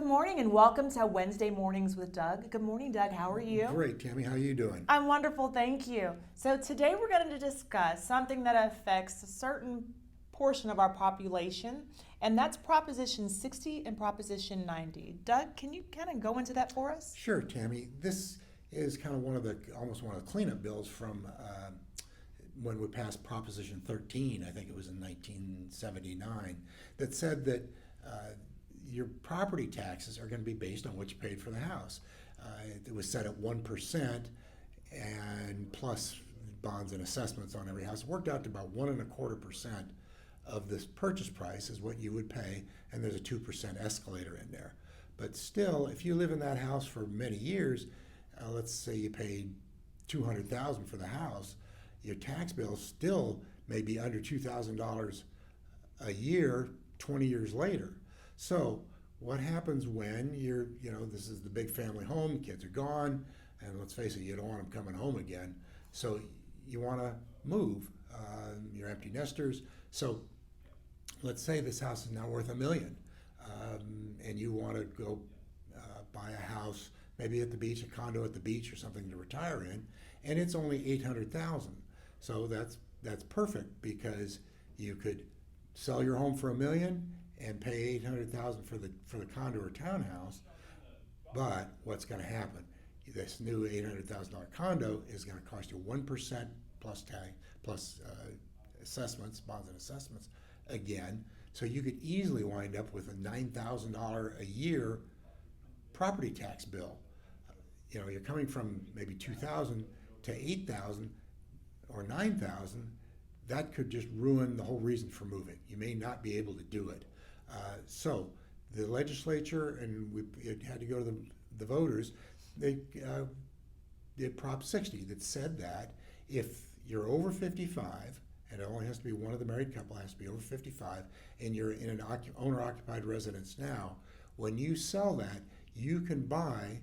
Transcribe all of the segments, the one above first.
Good morning and welcome to Wednesday Mornings with Doug. Good morning, Doug. How are you? Great, Tammy. How are you doing? I'm wonderful, thank you. So today we're going to discuss something that affects a certain portion of our population, and that's Proposition 60 and Proposition 90. Doug, can you kind of go into that for us? Sure, Tammy. This is kind of almost one of the cleanup bills from when we passed Proposition 13, I think it was in 1979, that said that your property taxes are going to be based on what you paid for the house. It was set at 1% and plus bonds and assessments on every house. It worked out to about 1.25% of this purchase price is what you would pay, and there's a 2% escalator in there. But still, if you live in that house for many years, let's say you paid $200,000 for the house, your tax bill still may be under $2,000 a year 20 years later. So what happens when this is the big family home, kids are gone, and let's face it, you don't want them coming home again. So you want to move, you're empty nesters. So let's say this house is now worth $1 million, and you want to go buy a house, maybe at the beach, a condo at the beach or something to retire in, and it's only $800,000. So that's perfect because you could sell your home for $1 million and pay $800,000 for the condo or townhouse. But what's going to happen? This new $800,000 condo is going to cost you 1% plus tag plus assessments, bonds and assessments again. So you could easily wind up with a $9,000 a year property tax bill. You're coming from maybe $2,000 to $8,000 or $9,000. That could just ruin the whole reason for moving. You may not be able to do it. So the legislature, and it had to go to the voters, they did Prop 60 that said that if you're over 55, and it only has to be one of the married couple has to be over 55, and you're in an owner-occupied residence now, when you sell that, you can buy,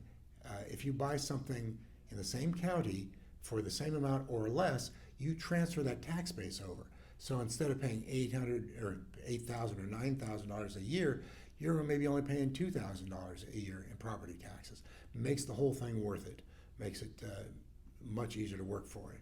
if you buy something in the same county for the same amount or less, you transfer that tax base over. So instead of paying $800 or $8,000 or $9,000 a year, you're maybe only paying $2,000 a year in property taxes. Makes the whole thing worth it. Makes it much easier to work for it.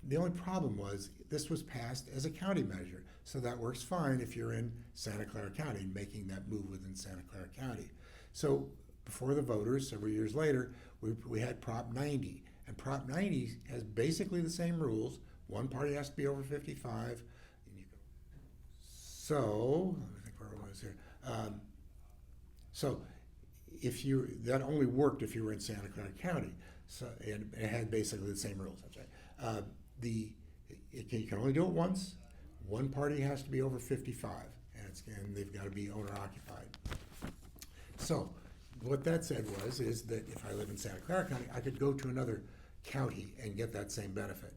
The only problem was this was passed as a county measure, so that works fine if you're in Santa Clara County, making that move within Santa Clara County. So before the voters, several years later, we had Prop 90. And Prop 90 has basically the same rules. One party has to be over 55. So, I think where I was here. So, that only worked if you were in Santa Clara County. So, and it had basically the same rules. That's right. You can only do it once. One party has to be over 55, and they've got to be owner occupied. So, what that said is that if I live in Santa Clara County, I could go to another county and get that same benefit.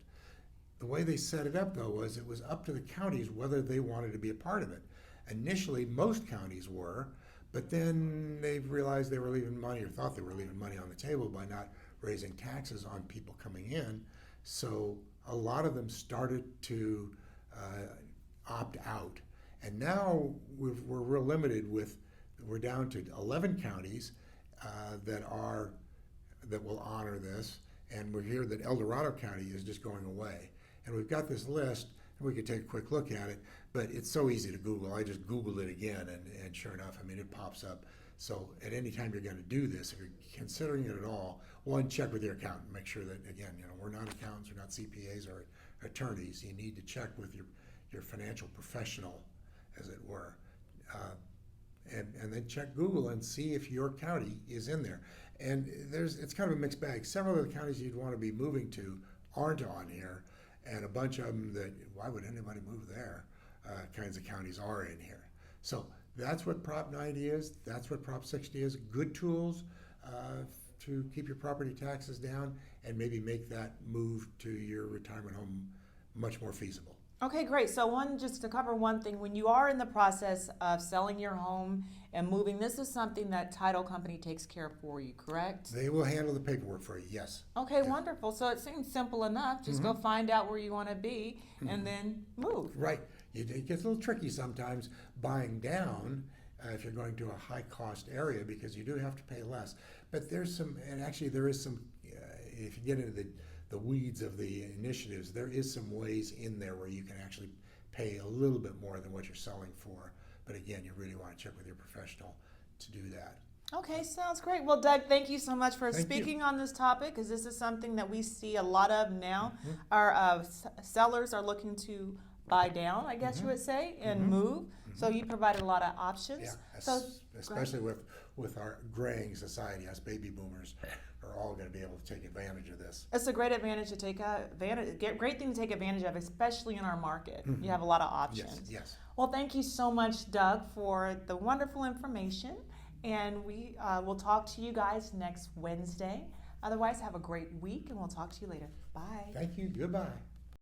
The way they set it up, though, was it was up to the counties whether they wanted to be a part of it. Initially, most counties were, but then they realized they were leaving money, or thought they were leaving money on the table by not raising taxes on people coming in. So a lot of them started to opt out. And now we're real limited we're down to 11 counties that will honor this. And we're here that El Dorado County is just going away. And we've got this list, and we could take a quick look at it, but it's so easy to Google. I just Googled it again, and sure enough, it pops up. So at any time you're going to do this, if you're considering it at all, one, check with your accountant. Make sure that, again, we're not accountants, we're not CPAs or attorneys. You need to check with your financial professional, as it were. And then check Google and see if your county is in there. And it's kind of a mixed bag. Several of the counties you'd want to be moving to aren't on here, and a bunch of them that, why would anybody move there, kinds of counties are in here. So that's what Prop 90 is. That's what Prop 60 is. Good tools to keep your property taxes down and maybe make that move to your retirement home much more feasible. Okay, great. So just to cover one thing, when you are in the process of selling your home and moving, this is something that title company takes care of for you, correct? They will handle the paperwork for you, yes. Okay, wonderful. So it seems simple enough. Just go find out where you want to be and then move. Right. It gets a little tricky sometimes buying down if you're going to a high-cost area, because you do have to pay less. But there's some, and actually there is some, if you get into the weeds of the initiatives, there is some ways in there where you can actually pay a little bit more than what you're selling for. But again, you really want to check with your professional to do that. Okay, sounds great. Well, Doug, thank you so much for Thank speaking you. on this topic, because this is something that we see a lot of now. Mhm. Our sellers are looking to buy down, I guess you Mhm. would say, and Mhm. move. So you provided a lot of options. Yeah, So especially with our graying society, us baby boomers are all going to be able to take advantage of this. it's a great advantage to take advantage. Great thing to take advantage of, especially in our market. Mhm. You have a lot of options. Yes, yes. Well, thank you so much, Doug, for the wonderful information. And we will talk to you guys next Wednesday. Otherwise, have a great week, and we'll talk to you later. Bye. Thank you. Goodbye.